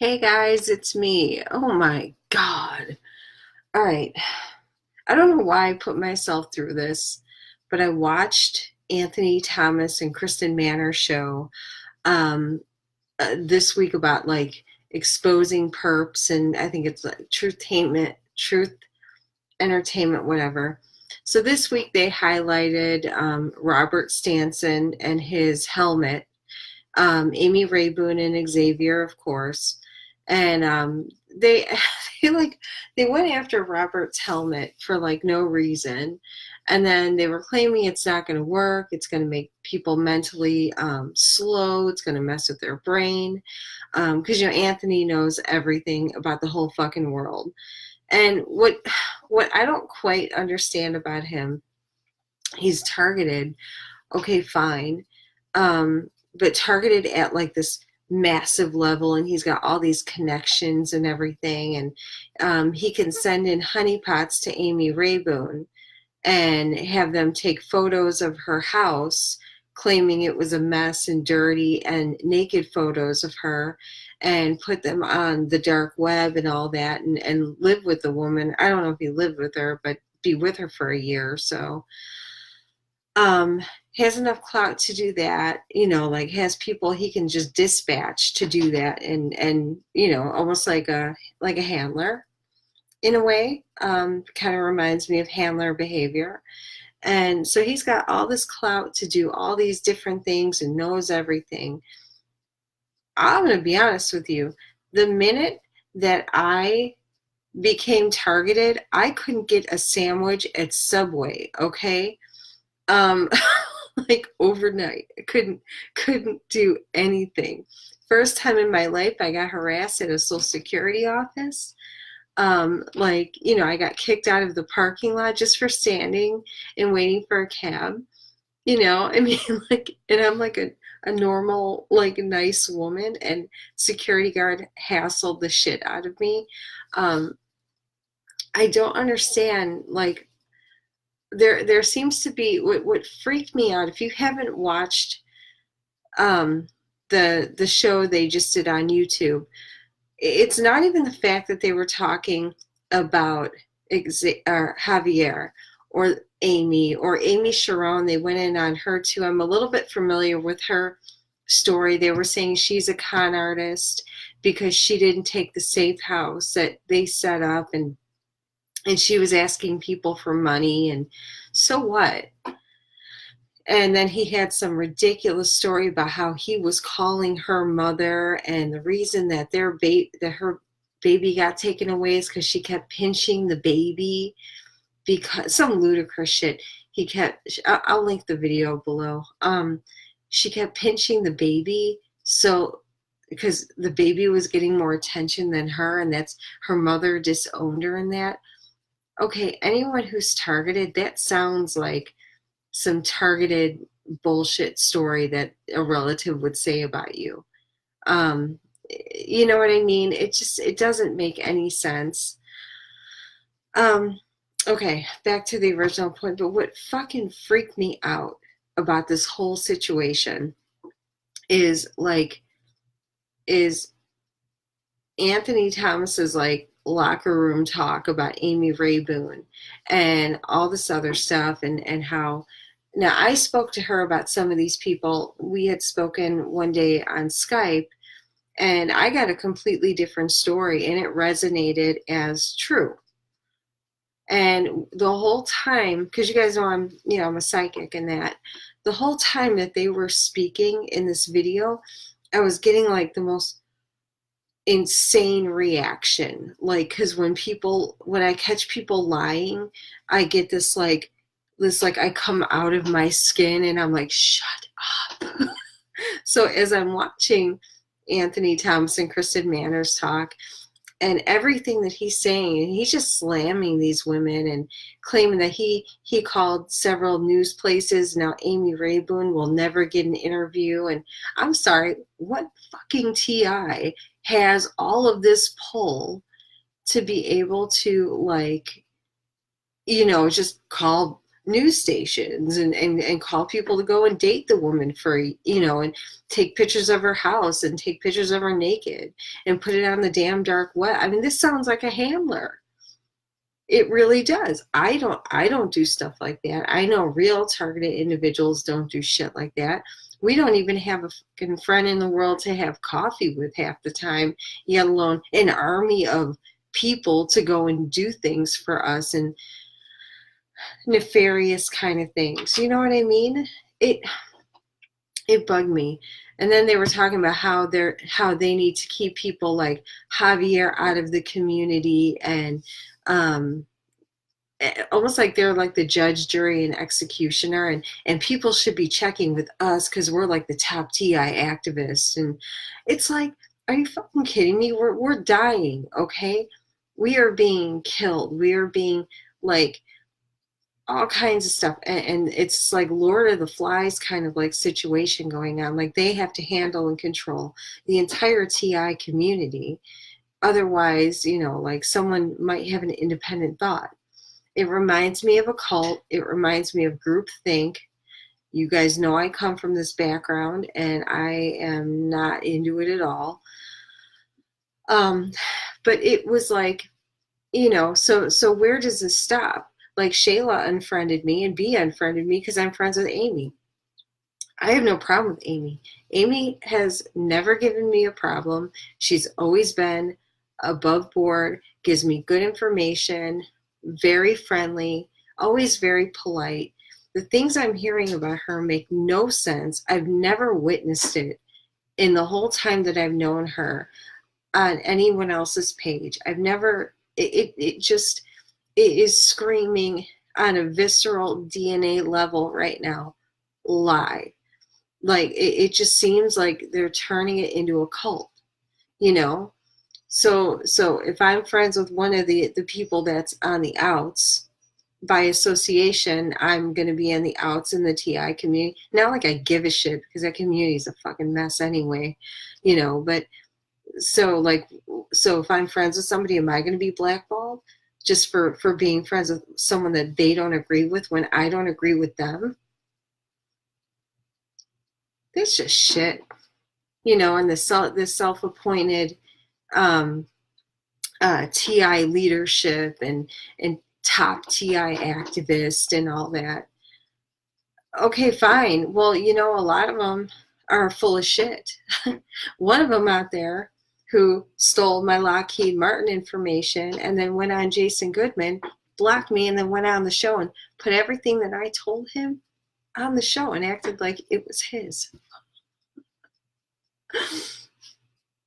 Hey guys, it's me. Oh my God. All right. I don't know why I put myself through this, but I watched Anthony Thomas and Kristen Manner's show um, this week about like exposing perps, and I think it's like truth entertainment, whatever. So this week they highlighted Robert Stanson and his helmet, Amy Rayboon and Xavier, of course, and they they like they went after Robert's helmet for like no reason, and then they were claiming it's not going to work. It's going to make people mentally slow. It's going to mess with their brain because Anthony knows everything about the whole fucking world. And what I don't quite understand about him, he's targeted. Okay, fine. But targeted at like this massive level, and he's got all these connections and everything, and he can send in honeypots to Amy Rayboon and have them take photos of her house, claiming it was a mess and dirty, and naked photos of her, and put them on the dark web and all that, and live with the woman. I don't know if he lived with her, but be with her for a year or so. um has enough clout to do that, like has people he can just dispatch to do that, and almost like a handler in a way. Kind of reminds me of handler behavior. And so he's got all this clout to do all these different things and knows everything. I'm going to be honest with you. The minute that I became targeted, I couldn't get a sandwich at Subway, okay? um like overnight. I couldn't do anything. First time in my life I got harassed at a social security office. I got kicked out of the parking lot just for standing and waiting for a cab. I mean, like, and I'm like a normal, like, nice woman, and security guard hassled the shit out of me. um I don't understand, like, there seems to be what freaked me out. If you haven't watched um, the show they just did on YouTube, it's not even the fact that they were talking about Javier or Amy Sharon. They went in on her too. I'm a little bit familiar with her story. They were saying she's a con artist because she didn't take the safe house that they set up, and she was asking people for money, and so what? And then he had some ridiculous story about how he was calling her mother, and the reason that her baby got taken away is because she kept pinching the baby, because some ludicrous shit. I'll link the video below. She kept pinching the baby, so because the baby was getting more attention than her, and that's her mother disowned her in that. Okay, anyone who's targeted, that sounds like some targeted bullshit story that a relative would say about you. Um, you know what I mean? It doesn't make any sense. Um, okay, back to the original point, but what fucking freaked me out about this whole situation is is Anthony Thomas's like locker room talk about Amy Rayboon and all this other stuff, and how now I spoke to her about some of these people. We had spoken one day on Skype, and I got a completely different story, and it resonated as true. And the whole time, because you guys know I'm a psychic, and that the whole time that they were speaking in this video, I was getting like the most insane reaction. Like, because when I catch people lying, I get this like I come out of my skin, and I'm like, shut up. So as I'm watching Anthony Thompson, Kristen Manners talk, and everything that he's saying, he's just slamming these women and claiming that he called several news places. Now Amy Rayboon will never get an interview. And I'm sorry, what fucking TI has all of this pull to be able to, like, just call news stations and call people to go and date the woman for, and take pictures of her house and take pictures of her naked and put it on the damn dark web. I mean, this sounds like a handler. It really does. I don't do stuff like that. I know real targeted individuals don't do shit like that. We don't even have a fucking friend in the world to have coffee with half the time, yet alone an army of people to go and do things for us and nefarious kind of things. You know what I mean? It bugged me. And then they were talking about how they need to keep people like Javier out of the community, and um, almost like they're like the judge, jury, and executioner, and people should be checking with us because we're like the top TI activists. And it's like, are you fucking kidding me? We're dying, okay? We are being killed. We are being like all kinds of stuff, and it's like Lord of the Flies kind of like situation going on. Like they have to handle and control the entire TI community. Otherwise, like someone might have an independent thought. It reminds me of a cult. It reminds me of groupthink. You guys know I come from this background, and I am not into it at all. But it was like, so where does this stop? Like Shayla unfriended me and B unfriended me because I'm friends with Amy. I have no problem with Amy. Amy has never given me a problem. She's always been above board, gives me good information, very friendly, always very polite. The things I'm hearing about her make no sense. I've never witnessed it in the whole time that I've known her on anyone else's page. I've never, it just, it is screaming on a visceral DNA level right now, lie. Like it just seems like they're turning it into a cult, So if I'm friends with one of the people that's on the outs, by association, I'm going to be on the outs in the TI community. Not like I give a shit, because that community is a fucking mess anyway, but so if I'm friends with somebody, am I going to be blackballed just for being friends with someone that they don't agree with when I don't agree with them? That's just shit, and this self-appointed TI leadership and top TI activist and all that. Okay, fine. Well, a lot of them are full of shit. One of them out there who stole my Lockheed Martin information and then went on Jason Goodman, blocked me, and then went on the show and put everything that I told him on the show and acted like it was his.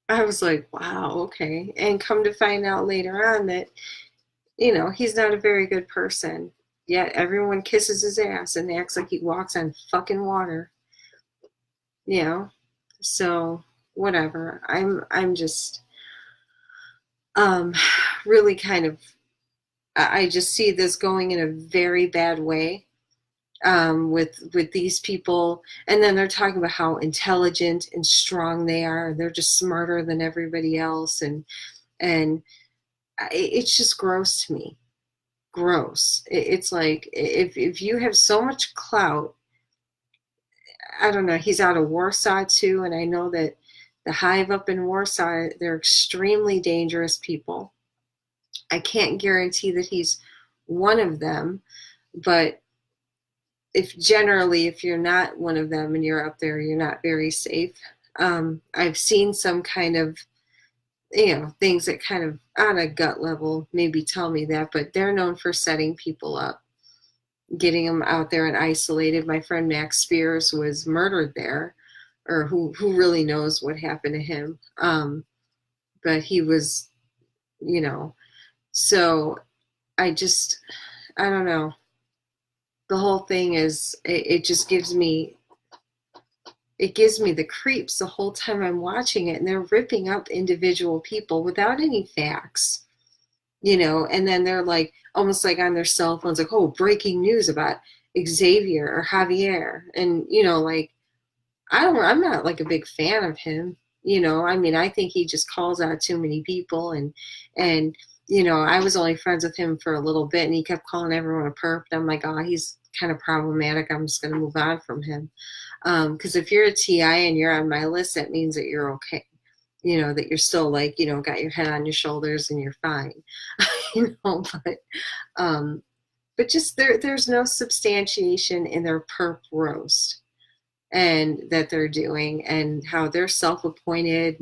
I was like, wow, okay. And come to find out later on that, he's not a very good person. Yet everyone kisses his ass and acts like he walks on fucking water. So whatever. I'm just really kind of, I just see this going in a very bad way. With these people, and then they're talking about how intelligent and strong they are. They're just smarter than everybody else, and it's just gross to me. Gross. It's like if you have so much clout, I don't know. He's out of Warsaw too, and I know that the Hive up in Warsaw, they're extremely dangerous people. I can't guarantee that he's one of them, but if you're not one of them and you're up there, you're not very safe. I've seen some kind of, things that kind of on a gut level maybe tell me that, but they're known for setting people up, getting them out there and isolated. My friend Max Spears was murdered there, or who really knows what happened to him. But he was, so I don't know. The whole thing is, it just gives me the creeps the whole time I'm watching it, and they're ripping up individual people without any facts, and then they're like almost like on their cell phones, like, oh, breaking news about Xavier or Javier, and like I'm not like a big fan of him, I mean, I think he just calls out too many people, and I was only friends with him for a little bit, and he kept calling everyone a perp, and I'm like, oh, he's kind of problematic, I'm just going to move on from him. Because if you're a TI and you're on my list, that means that you're okay. You know, that you're still like, you know, got your head on your shoulders and you're fine. You know, but just there's no substantiation in their perp roast and that they're doing, and how they're self-appointed,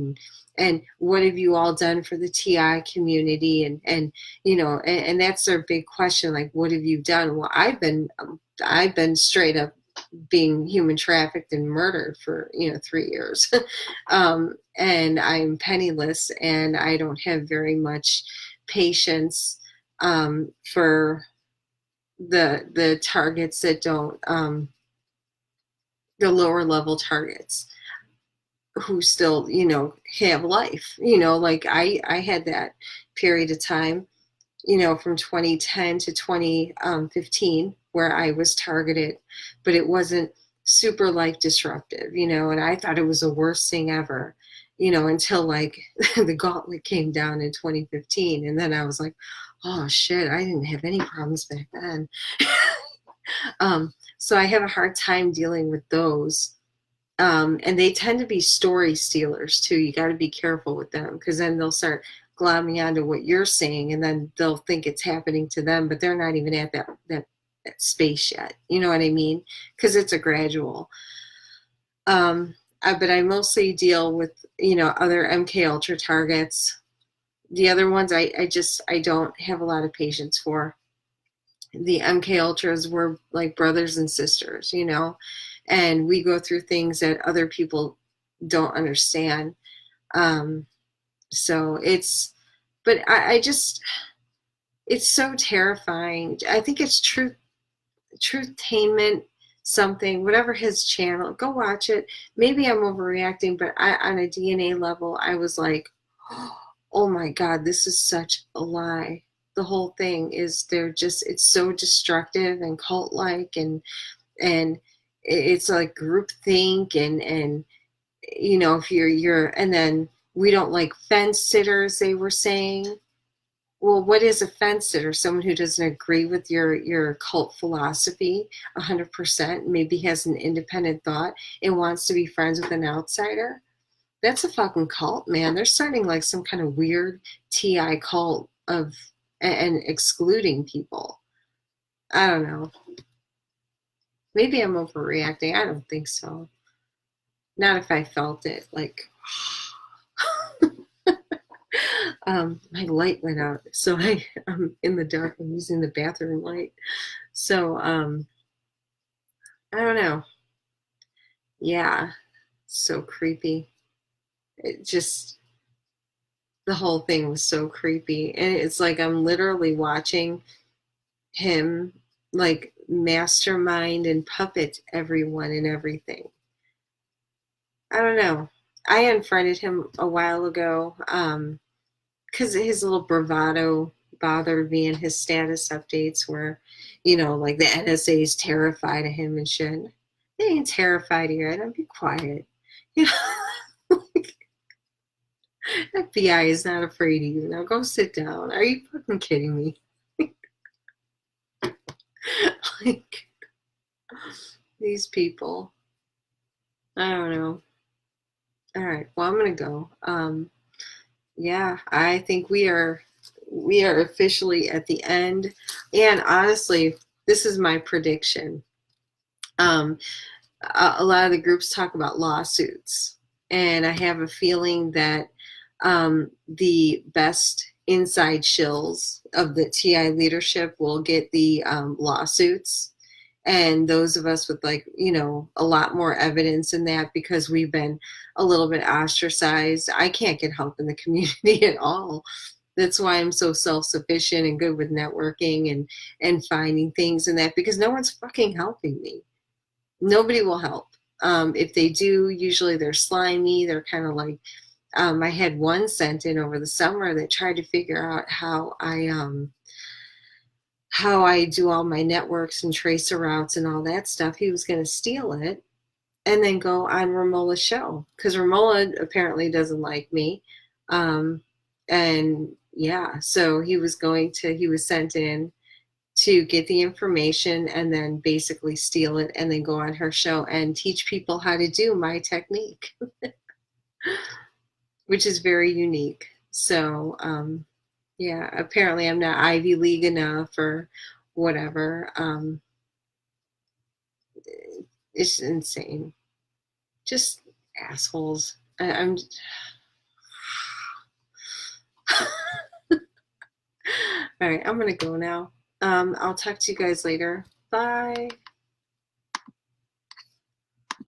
and what have you all done for the TI community, and you know, and that's their big question, like, what have you done? Well, I've been straight up being human trafficked and murdered for, you know, 3 years. And I'm penniless, and I don't have very much patience for the targets that don't, the lower level targets who still, you know, have life. You know, like I had that period of time, you know, from 2010 to 2015 where I was targeted, but it wasn't super life disruptive, you know, and I thought it was the worst thing ever, you know, until like the gauntlet came down in 2015. And then I was like, oh shit, I didn't have any problems back then. So I have a hard time dealing with those. And they tend to be story stealers too. You got to be careful with them, because then they'll start glomming onto what you're saying, and then they'll think it's happening to them, but they're not even at that space yet. You know what I mean? Because it's a gradual. But I mostly deal with, you know, other MK Ultra targets. The other ones I don't have a lot of patience for. The MK Ultras were like brothers and sisters, you know, and we go through things that other people don't understand. So but I just, it's so terrifying. I think it's Truthtainment something, whatever his channel, go watch it. Maybe I'm overreacting, but on a DNA level, I was like, oh my God, this is such a lie. The whole thing is, it's so destructive and cult-like, and it's like groupthink, and you know, if you're, and then we don't like fence sitters, they were saying. Well, what is a fence sitter? Someone who doesn't agree with your cult philosophy 100%, maybe has an independent thought and wants to be friends with an outsider. That's a fucking cult, man. They're starting like some kind of weird TI cult of and excluding people. I don't know. Maybe I'm overreacting. I don't think so. Not if I felt it. Like, my light went out, so I'm in the dark. I'm using the bathroom light. So, I don't know. Yeah, so creepy. It just, the whole thing was so creepy. And it's like I'm literally watching him like mastermind and puppet everyone and everything. I don't know. I unfriended him a while ago because his little bravado bothered me, and his status updates were, you know, like the NSA is terrified of him and shit. They ain't terrified of you. I don't, be quiet. You know, like, FBI is not afraid of you. Now go sit down. Are you fucking kidding me? Like, these people. I don't know. All right. Well, I'm gonna go. Yeah, I think we are officially at the end. And honestly, this is my prediction. A lot of the groups talk about lawsuits, and I have a feeling that the best inside shills of the TI leadership will get the lawsuits, and those of us with, like, you know, a lot more evidence in that, because we've been a little bit ostracized. I can't get help in the community at all. That's why I'm so self-sufficient and good with networking and finding things and that, because no one's fucking helping me. Nobody will help. If they do, usually they're slimy. They're kind of like, I had one sent in over the summer that tried to figure out how I do all my networks and tracer routes and all that stuff. He was going to steal it and then go on Ramola's show, because Ramola apparently doesn't like me. And yeah, so he was sent in, to get the information and then basically steal it and then go on her show and teach people how to do my technique, which is very unique. So, yeah, apparently I'm not Ivy League enough or whatever. It's insane. Just assholes. I'm all right, I'm gonna go now. I'll talk to you guys later. Bye.